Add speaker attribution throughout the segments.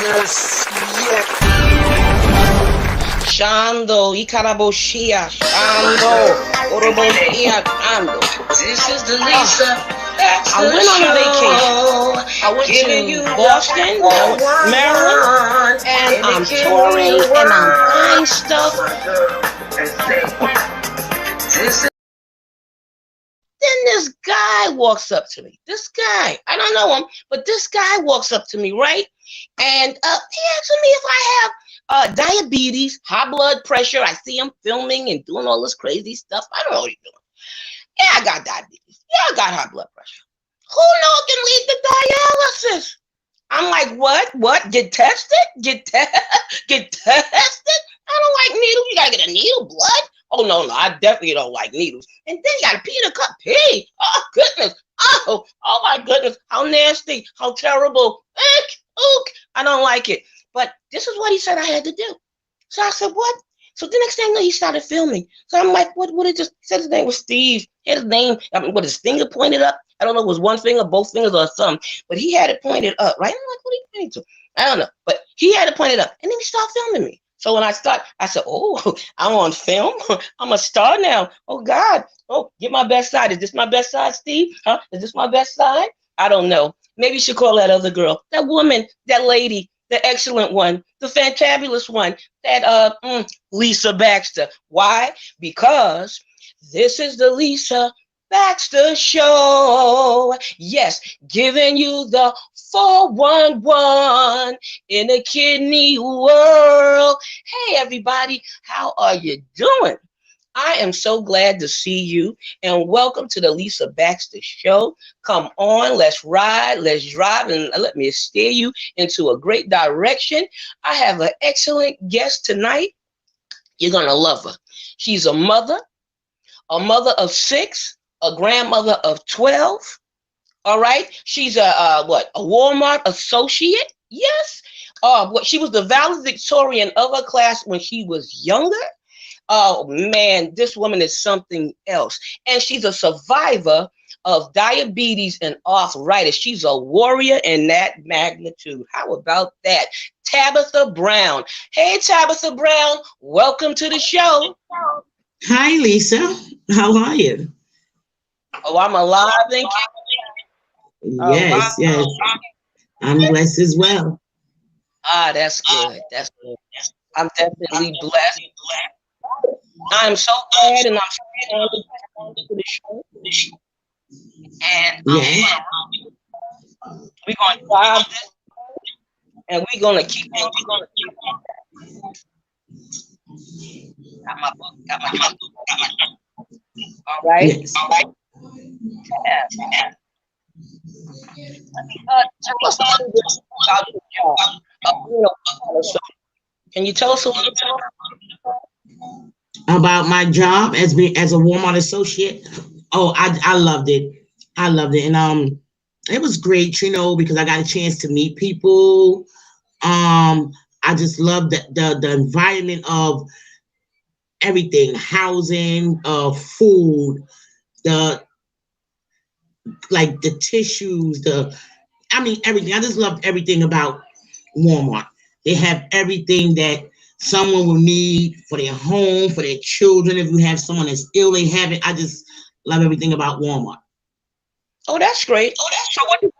Speaker 1: Yes, yes. Shando, Ikaraboshia, Shando, Oroboshia, Shando.
Speaker 2: This is the Lisa Baxter
Speaker 1: I went on a
Speaker 2: Show.
Speaker 1: vacation. I went to Boston, Maryland, and I'm touring and I'm buying stuff. Then this guy walks up to me. This guy, I don't know him, but this guy walks up to me, right? And he asks me if I have diabetes, high blood pressure. I see him filming and doing all this crazy stuff. I don't know what he's doing. Yeah, I got diabetes. Yeah, I got high blood pressure. Who knows can lead to dialysis? I'm like, what? Get tested? Get tested? I don't like needles. You gotta get a needle, blood? Oh, no, I definitely don't like needles. And then you gotta pee in a cup. Pee. Oh, goodness. Oh my goodness. How nasty. How terrible. Ook. I don't like it. But this is what he said I had to do. So I said, what? So the next thing I know, he started filming. So I'm like, what it just said his name was Steve. He had his name, what, his finger pointed up? I don't know if it was one finger, both fingers, or something. But he had it pointed up, right? I'm like, what are you pointing to? I don't know. But he had it pointed up. And then he started filming me. So when I said, oh, I'm on film. I'm a star now. Oh, God. Oh, get my best side. Is this my best side, Steve? Huh? Is this my best side? I don't know. Maybe you should call that other girl, that woman, that lady, the excellent one, the fantabulous one, that Lisa Baxter. Why? Because this is the Lisa Baxter Show. Yes, giving you the 411 in the kidney world. Hey, everybody, how are you doing? I am so glad to see you, and welcome to the Lisa Baxter Show. Come on, let's ride, let's drive, and let me steer you into a great direction. I have an excellent guest tonight. You're going to love her. She's a mother of 6, a grandmother of 12. All right. She's a Walmart associate. Yes. She was the valedictorian of her class when she was younger. Oh man, this woman is something else. And she's a survivor of diabetes and arthritis. She's a warrior in that magnitude. How about that? Tabatha Brown. Hey, Tabatha Brown, welcome to the show.
Speaker 3: Hi, Lisa. How are you?
Speaker 1: Oh, I'm alive and
Speaker 3: Yes, yes. I'm blessed as well.
Speaker 1: That's good. That's good. I'm definitely blessed. I'm so glad and I'm so honored to the show. And
Speaker 3: Yes.
Speaker 1: we're going to drive this and we're going to keep on. Got my book. All right.
Speaker 3: Yes.
Speaker 1: All right. Yeah. Tell us a little bit about your job. Can you tell us a little bit
Speaker 3: About my job as a Walmart associate? Oh, I loved it. I loved it, and it was great, because I got a chance to meet people. I just loved the environment of everything, housing, food, the tissues, everything. I just loved everything about Walmart. They have everything that someone will need for their home, for their children. If you have someone that's ill, they have it. I just love everything about Walmart.
Speaker 1: Oh, that's great. So what did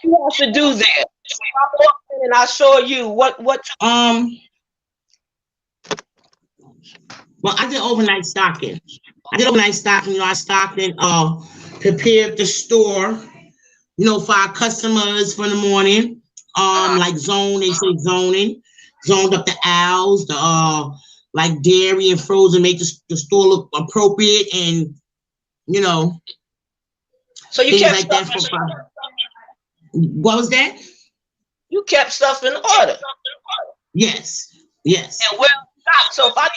Speaker 1: you have to do there? I walked in and I saw you. What?
Speaker 3: Well, I did overnight stocking. I stocked and prepared the store, for our customers for the morning. They say zoning. Zoned up the aisles, the dairy and frozen, make the store look appropriate, and
Speaker 1: So you kept
Speaker 3: like that for fun. What was that?
Speaker 1: You kept stuff in order.
Speaker 3: Yes.
Speaker 1: And well stocked. So if I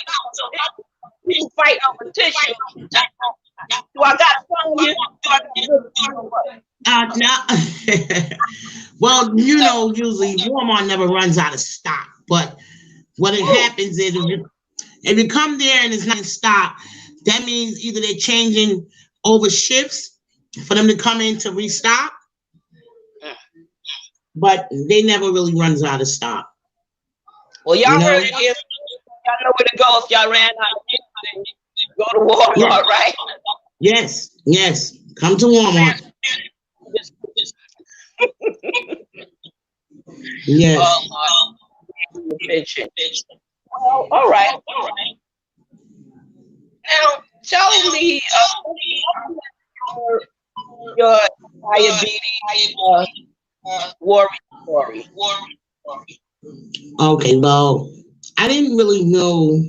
Speaker 1: need to fight over tissue, do I gotta find you?
Speaker 3: No. Well, usually Walmart never runs out of stock. But what happens is if you come there and it's not in stock, that means either they're changing over shifts for them to come in to restock, but they never really runs out of stock.
Speaker 1: Well, y'all
Speaker 3: You
Speaker 1: heard
Speaker 3: know?
Speaker 1: it here. Y'all know where to go if y'all ran out of anything. Go to Walmart, right?
Speaker 3: Yes, yes. Come to Walmart. Yes.
Speaker 1: Well, all right. Now, tell me your diabetes warrior story.
Speaker 3: Okay, well, I didn't really know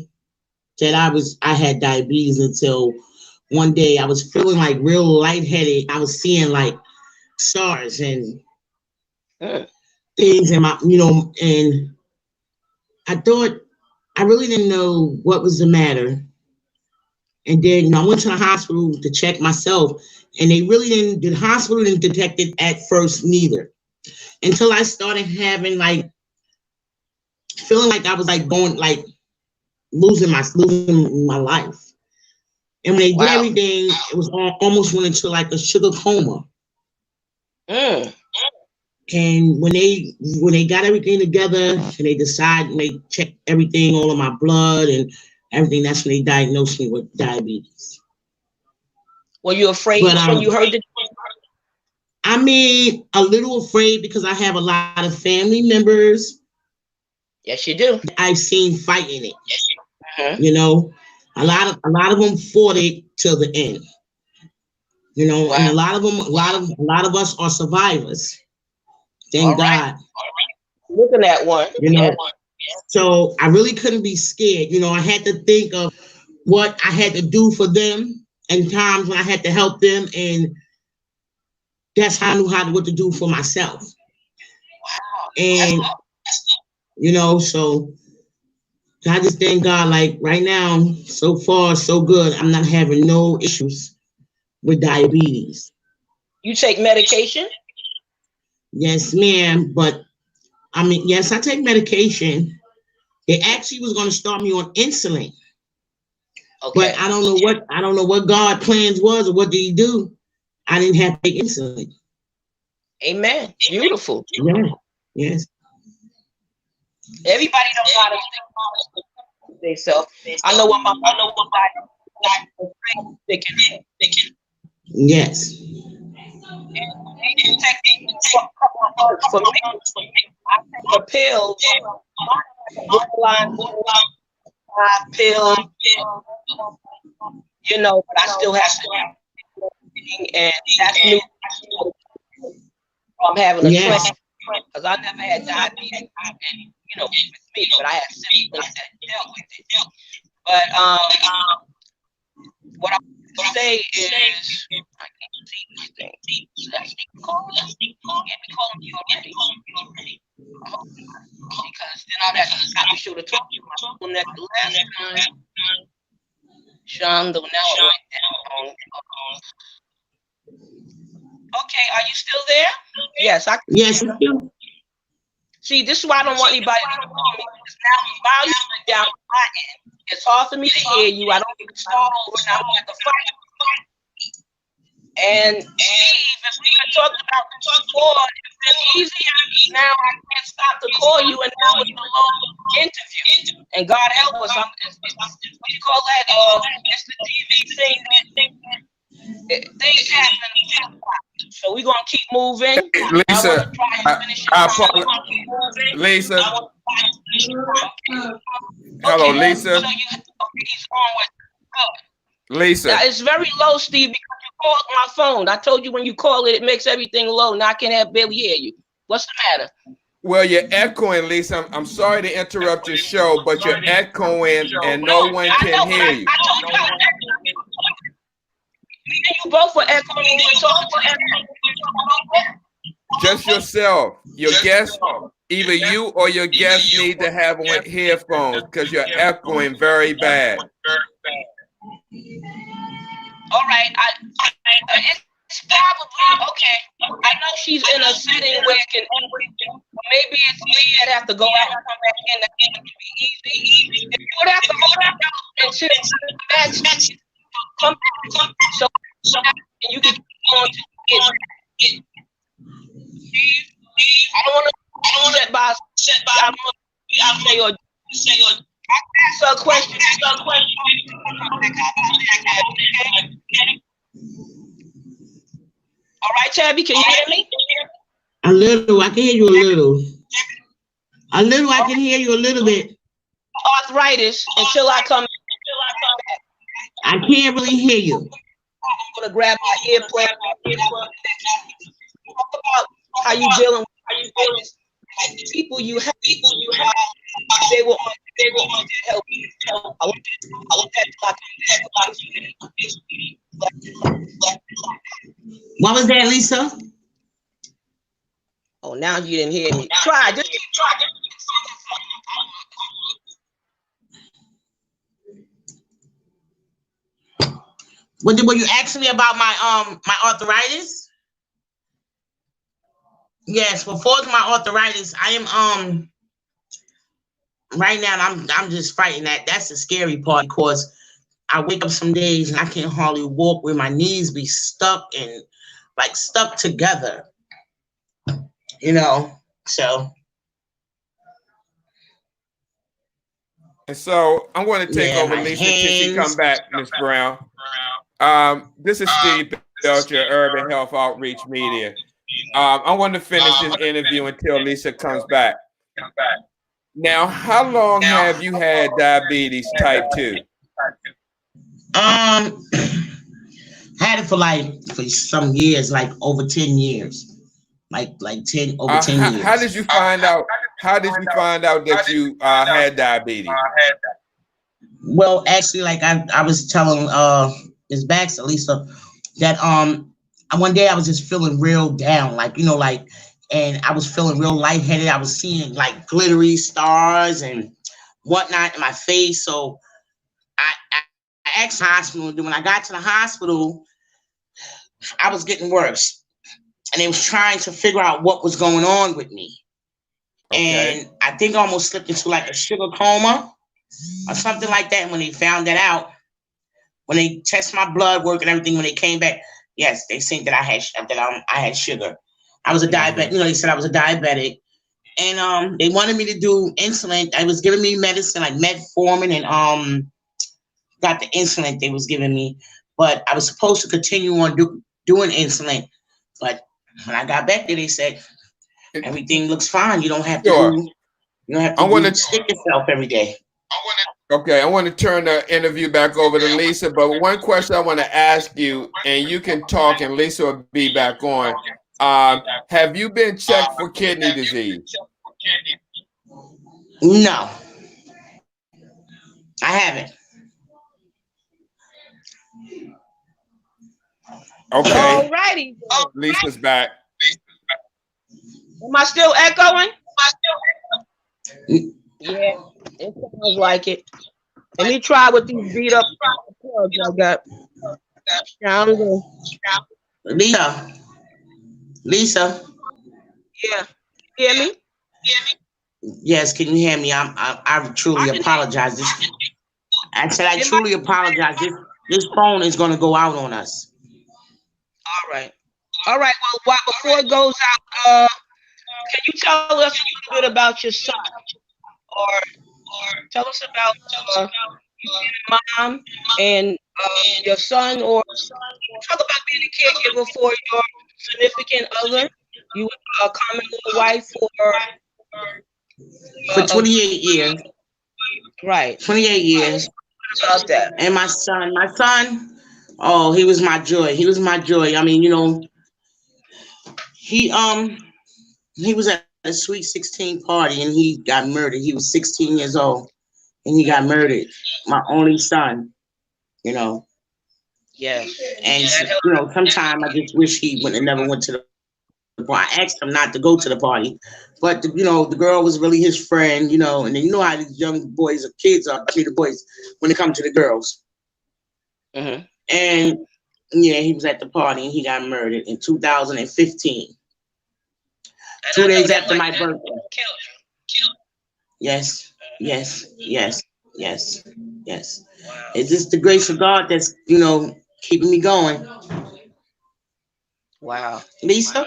Speaker 3: that I had diabetes until one day I was feeling like real lightheaded. I was seeing like stars and things in my, and I thought I really didn't know what was the matter. And then I went to the hospital to check myself, and they really didn't. The hospital didn't detect it at first neither, until I started having like feeling like I was like going like losing my life. And when they did
Speaker 1: Wow.
Speaker 3: everything, it was almost went into like a sugar coma.
Speaker 1: Mm.
Speaker 3: And when they got everything together and they decided, and they checked everything, all of my blood and everything, that's when they diagnosed me with diabetes.
Speaker 1: Were you afraid
Speaker 3: But
Speaker 1: when you heard it?
Speaker 3: I mean, a little afraid because I have a lot of family members
Speaker 1: Yes, you do.
Speaker 3: I've seen fighting it.
Speaker 1: Uh-huh.
Speaker 3: You know, a lot of them fought it till the end. You know,
Speaker 1: Wow.
Speaker 3: and a lot of us are survivors. Thank God.
Speaker 1: Looking at one.
Speaker 3: You know, so I really couldn't be scared. You know, I had to think of what I had to do for them and times when I had to help them, and that's how I knew what to do for myself. And so I just thank God. Like right now, so far so good. I'm not having no issues with diabetes.
Speaker 1: You take medication?
Speaker 3: Yes, ma'am. But I mean, yes, I take medication. They actually was going to start me on insulin.
Speaker 1: Okay.
Speaker 3: But I don't know what God plans was or what did he do. I didn't have to take insulin.
Speaker 1: Amen. Beautiful.
Speaker 3: Yeah. Yes.
Speaker 1: Everybody don't know how to think themselves. I know what my thinking.
Speaker 3: Yes.
Speaker 1: For me, I take a pill, borderline pill, but I still have to, and that's new. I'm having a
Speaker 3: Yes.
Speaker 1: because I never had diabetes, and with me, but I had symptoms that dealt with it. But what I want to say is, I can't see these things. Let's call me already. Because then I'd have to be sure to talk to my people next to last time. Shonda, now I went down. Okay, are you still there? Yes, I can.
Speaker 3: Yes.
Speaker 1: See, this is why I don't want anybody to call me, because now the volume is down on my end. It's hard for me to hear you. I don't get to start over, and I don't have to fight. And Steve, if we had talked about this before, it's been easier. Now I can't stop to call you, and now it's a long interview. And God help us, what do you call that? It's the TV thing that things happen. So we're gonna keep moving.
Speaker 4: Lisa, Lisa. Hello, Lisa. Lisa.
Speaker 1: Now, it's very low, Steve, because you called my phone. I told you when you call it, it makes everything low. Now I can barely hear you. What's the matter?
Speaker 4: Well, you're echoing, Lisa. I'm sorry to interrupt your show, but you're echoing and no one can hear you.
Speaker 1: You both were echoing.
Speaker 4: Just yourself. Your guest, either you or your guest need to have on headphones because you're echoing very bad.
Speaker 1: All right. It's probably okay. I know she's in a setting where it can. Maybe it's me that have to go out and come back in. That can be easy. If you would have to go out until that's come back. So you can go on to get. I don't say or ask her a question. All right, Tabby, can you hear me?
Speaker 3: A little. I can hear you a little. A little. I can hear you a little bit.
Speaker 1: Arthritis until I come.
Speaker 3: I can't really hear you.
Speaker 1: I'm gonna grab my earplug. Talk about how you dealing with arthritis. Like the people you have, they will help you. I want that.
Speaker 3: What was that, Lisa?
Speaker 1: Oh, now you didn't hear me. Try. Just try.
Speaker 3: Were you asking me about my arthritis? Yes, for my arthritis, I am right now I'm just fighting that. That's the scary part because I wake up some days and I can't hardly walk where my knees be stuck and like stuck together. You know, so.
Speaker 4: And so I'm going to take over Lisa till she come back, Miss Brown. This is Steve Belcher, Urban Health Outreach Media. I want to finish this interview until Lisa comes back. Now, how long have you had diabetes type 2?
Speaker 3: I had it for some years, like over 10 years. Like 10 over 10 years.
Speaker 4: How did you find out? How did you find out that you had diabetes?
Speaker 3: Well, actually, like I was telling Ms. Baxter, Lisa, that one day I was just feeling real down, and I was feeling real lightheaded. I was seeing like glittery stars and whatnot in my face. So I asked the hospital, and when I got to the hospital, I was getting worse. And they was trying to figure out what was going on with me. Okay. And I think I almost slipped into like a sugar coma or something like that. And when they found that out, when they tested my blood work and everything, when they came back, yes, they said that I had sugar. I was a diabetic. You know, they said I was a diabetic. And they wanted me to do insulin. They was giving me medicine like metformin and got the insulin they was giving me. But I was supposed to continue on doing insulin. But when I got back there, they said everything looks fine. You don't have to stick yourself every day.
Speaker 4: Okay, I want to turn the interview back over to Lisa, but one question I want to ask you, and you can talk, and Lisa will be back on. Have you been checked for kidney disease?
Speaker 3: No, I haven't.
Speaker 4: Okay.
Speaker 1: Alrighty.
Speaker 4: Lisa's back.
Speaker 1: Am I still echoing? Yeah, it sounds like it. Let me try with these beat up plugs I got.
Speaker 3: Lisa.
Speaker 1: Yeah. Hear me?
Speaker 3: Yes, can you hear me? I truly apologize. I said I truly apologize. This phone is going to go out on us.
Speaker 1: All right. Well, before it goes out, can you tell us a little bit about your son, or tell us about your mom and your son, or talk about being a caregiver for your significant other, you common law wife
Speaker 3: for 28 years.
Speaker 1: Right.
Speaker 3: 28 years.
Speaker 1: About that.
Speaker 3: And my son, oh, he was my joy. He was my joy. I mean, you know, he was at a Sweet 16 party and he got murdered. He was 16 years old and he got murdered. My only son, you know.
Speaker 1: Yes.
Speaker 3: And you know, sometimes I just wish he would have never went to the party. I asked him not to go to the party, but you know, the girl was really his friend, you know, and then you know how these young boys or kids are, especially the boys, when it comes to the girls.
Speaker 1: Mm-hmm.
Speaker 3: And yeah, he was at the party and he got murdered in 2015. 2 days after my birthday. Yes. Wow. It's just the grace of God that's, you know, keeping me going.
Speaker 1: Wow.
Speaker 3: Lisa?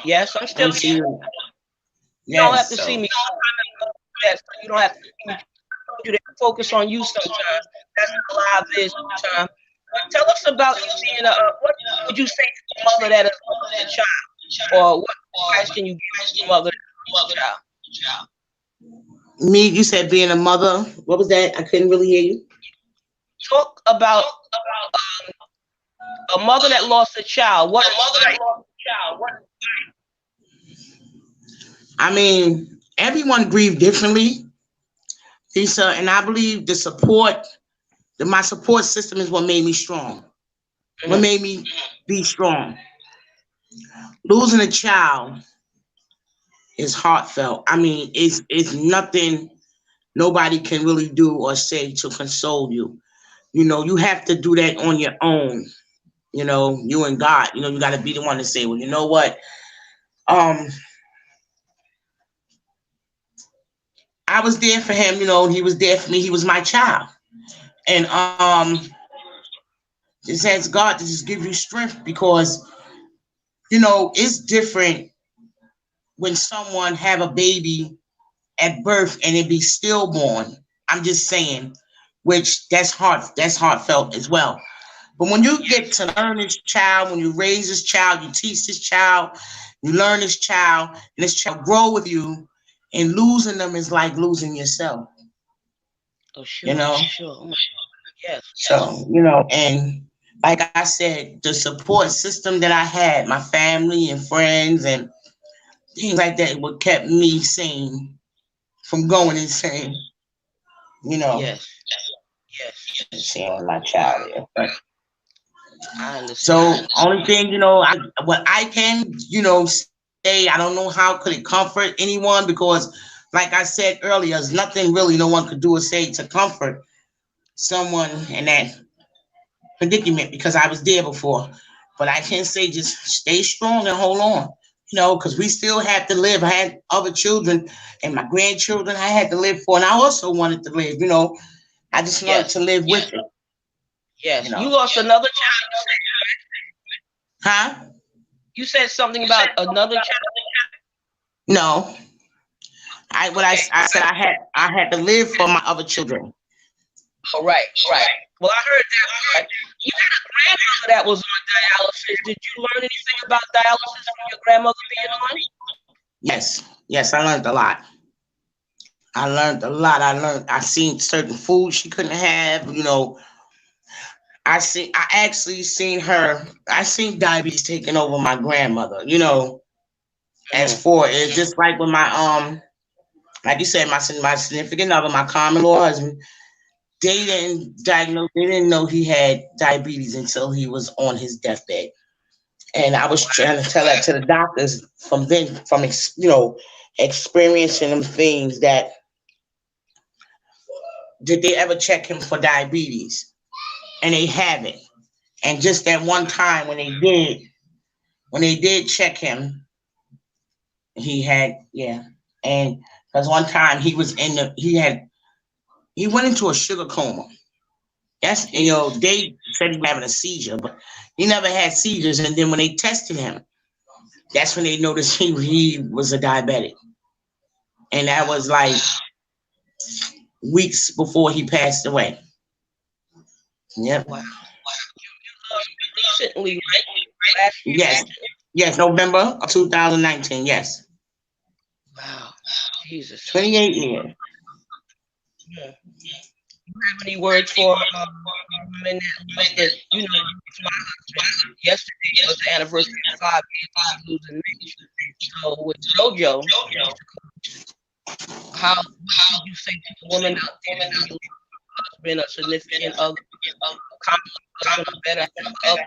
Speaker 1: Yes, I'm still here. You don't have to see me. You don't have to see me. You to focus on you sometimes. That's what live is sometimes. But tell us about you being what would you say to a mother that is a child? Or what advice can you give to a mother that's a child?
Speaker 3: Me, you said being a mother. What was that? I couldn't really hear you.
Speaker 1: Talk about a mother that lost a child. What?
Speaker 3: I mean, everyone grieved differently, Lisa, and I believe my support system is what made me strong. What made me be strong. Losing a child is heartfelt. I mean, it's nothing nobody can really do or say to console you. You know, you have to do that on your own. You know, you and God. You know, you got to be the one to say, well, you know what? I was there for him. You know, he was there for me. He was my child, and just ask God to just give you strength because, you know, it's different when someone have a baby at birth and it be stillborn. I'm just saying, which that's heartfelt as well. But when you get to learn this child, when you raise this child, you teach this child, you learn this child, and this child grow with you, and losing them is like losing yourself.
Speaker 1: Oh, sure,
Speaker 3: you know?
Speaker 1: Sure. Yes.
Speaker 3: So, you know, and like I said, the support system that I had, my family and friends and things like that, what kept me sane from going insane. You know.
Speaker 1: Yes.
Speaker 3: Seeing my child here. But
Speaker 1: I understand.
Speaker 3: so only thing, you know, what I can, you know, say, I don't know how could it comfort anyone because like I said earlier, there's nothing really no one could do or say to comfort someone in that predicament because I was there before. But I can say just stay strong and hold on, you know, because we still have to live. I had other children and my grandchildren I had to live for, and I also wanted to live, you know. I just wanted to live with it.
Speaker 1: Yes. You know? You lost another child.
Speaker 3: Huh?
Speaker 1: You said something about another child.
Speaker 3: No. I said I had to live for my other children.
Speaker 1: Oh, right. Well, I heard that. You had a grandmother that was on dialysis. Did you learn anything about dialysis from your grandmother being on?
Speaker 3: Yes, I learned a lot. I seen certain foods she couldn't have, you know. I seen diabetes taking over my grandmother, you know. As for it's just like with my like you said, my significant other, my common law husband, they didn't know he had diabetes until he was on his deathbed. And I was trying to tell that to the doctors from you know, experiencing them things that did they ever check him for diabetes? And they haven't. And just that one time when they did check him, he had, and because one time he went into a sugar coma. That's, you know, they said he was having a seizure, but he never had seizures. And then when they tested him, that's when they noticed he was a diabetic. And that was like weeks before he passed away. Yep.
Speaker 1: Wow. Recently, right?
Speaker 3: Yes, November of 2019, yes.
Speaker 1: Wow. Jesus.
Speaker 3: 28 years.
Speaker 1: Yeah. You have any words for women that you know, my husband, yesterday was the anniversary of 5 years of losing Mitch. So with JoJo, how would you say to a woman out there that has been a significant other, a better half?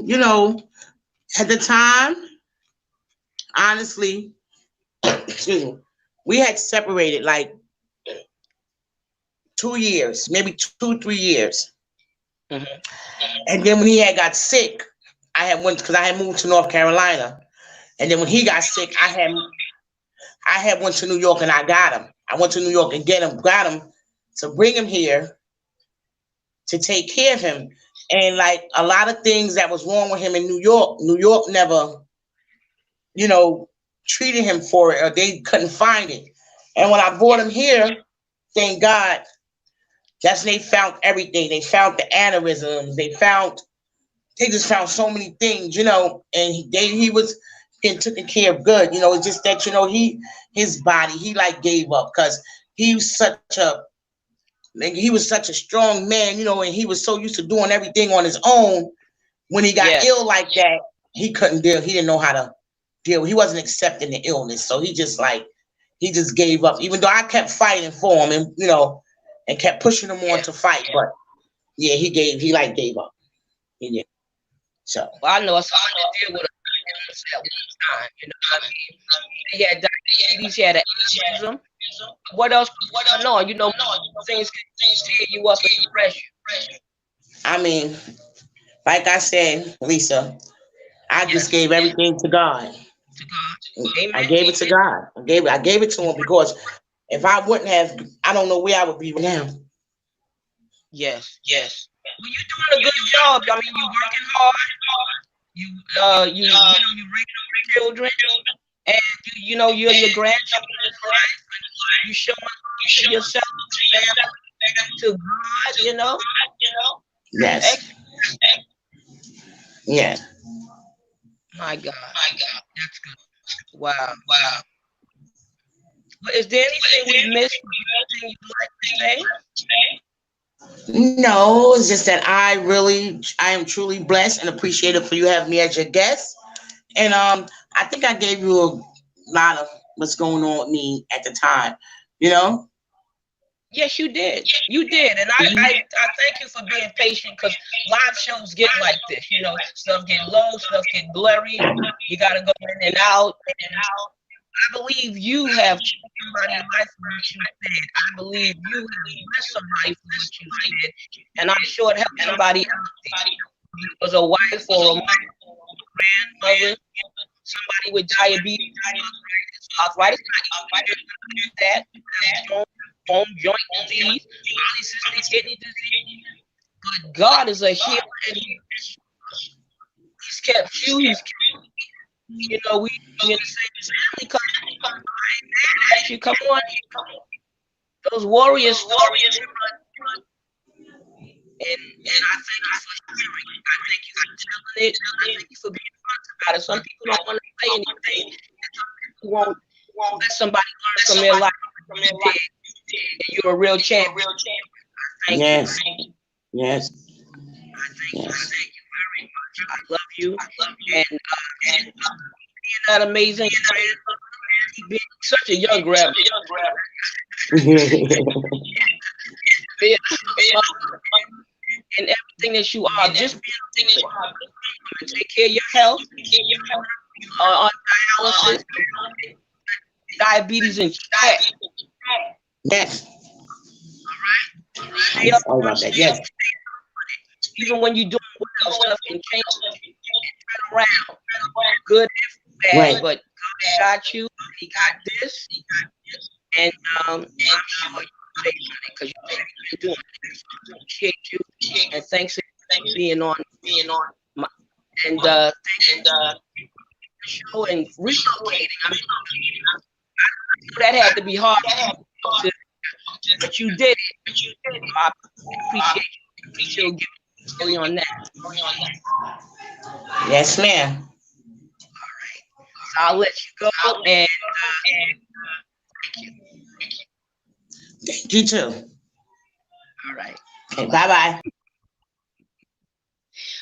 Speaker 3: You know, at the time, honestly, excuse me, we had separated like 2 years, maybe 2-3 years.
Speaker 1: Mm-hmm.
Speaker 3: And then when he had got sick, I had moved to North Carolina. And then when he got sick, I had went to New York and I got him. I went to New York and got him to bring him here to take care of him.
Speaker 1: And like a lot of things that was wrong with him in New York never, treated him for it, or they couldn't find it. And when I brought him here, thank God, that's when they found everything. They found the aneurysms. They just found so many things, and he was getting taken care of good. It's just that, his body, he like gave up because he was such a strong man, and he was so used to doing everything on his own. When he got ill like that, he couldn't deal. He didn't know how to deal. He wasn't accepting the illness. So he just gave up, even though I kept fighting for him and, and kept pushing him on to fight. But yeah, he gave up. He did. So
Speaker 2: I know someone to deal with at one time. He had diabetes, he had an aneurysm. What else? Things can tear you up and depress you.
Speaker 1: I mean, like I said, Lisa, I just gave everything to God. I gave it to God. I gave it to him, because if I wouldn't have, I don't know where I would be now.
Speaker 2: Yes. Well, you're doing a good job. I mean, you're working hard. You raising your children, and you and your grandchildren, right? You showing to yourself, to God,
Speaker 1: Yes. Yeah.
Speaker 2: My God. That's good. Wow. But is there anything we missed? Anything you'd like to say?
Speaker 1: No, it's just that I am truly blessed and appreciative for you having me as your guest. And I think I gave you a lot of what's going on with me at the time,
Speaker 2: Yes, you did. You did. And I thank you for being patient, because live shows get like this. Stuff get low, stuff get blurry. You got to go in and out. I believe you have changed somebody's life for what you said. I believe you have blessed somebody for what you said. And I'm sure it helped somebody else. It was a wife or a mother, grandmother, somebody with diabetes, arthritis, that bone joint disease, polycystic kidney disease. But God is a healer, and He's kept you. He's kept we in the same family. Come on, you come on. Those warrior stories. And I thank you for sharing. I thank you for telling it. I thank you for being honest about it. Some people don't want to say anything. Some people won't let somebody learn from their life. And you're a real champion. Thank you.
Speaker 1: Yes.
Speaker 2: I thank you very much. I love you. And being that amazing friend, being such a young grabber. And everything that you are, just being take care of your health, on dialysis, diabetes, and check.
Speaker 1: Yes.
Speaker 2: All right.
Speaker 1: All about that. Yes.
Speaker 2: Even when you're doing well, stuff can change and turn around. Good and bad,
Speaker 1: Right.
Speaker 2: but God got you. He got this, and I'm sure you'll take it, because you've been doing it. I appreciate you, and thanks for being on my show and relocating. I mean, that had to be hard, but you did it. I appreciate you. Still give me on that.
Speaker 1: Yes, ma'am.
Speaker 2: All right. So I'll let you go, and thank you.
Speaker 1: Thank you too.
Speaker 2: All right.
Speaker 1: Okay, bye-bye.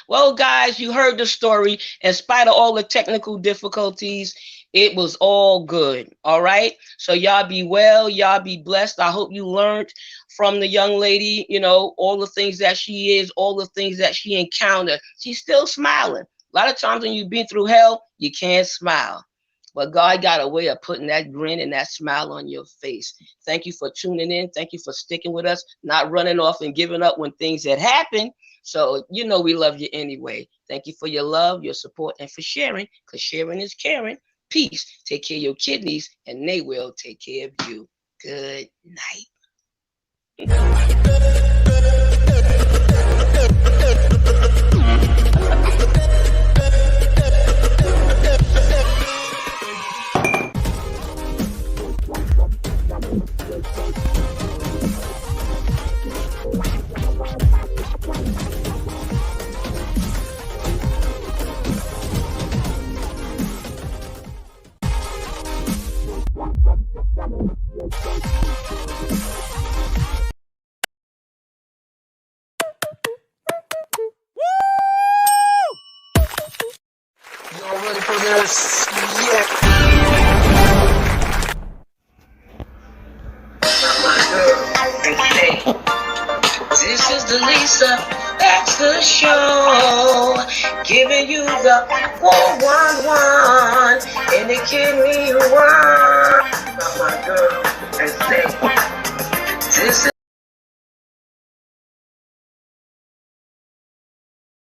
Speaker 2: Well, guys, you heard the story. In spite of all the technical difficulties, it was all good. All right. So y'all be well. Y'all be blessed. I hope you learned from the young lady, all the things that she is, all the things that she encountered. She's still smiling. A lot of times when you've been through hell, you can't smile. But God got a way of putting that grin and that smile on your face. Thank you for tuning in. Thank you for sticking with us, not running off and giving up when things had happened. So, we love you anyway. Thank you for your love, your support, and for sharing, because sharing is caring. Peace. Take care of your kidneys, and they will take care of you. Good night.
Speaker 5: Yes, yes.
Speaker 2: This is the Lisa Baxter Show, giving you the 411 and the kid me one.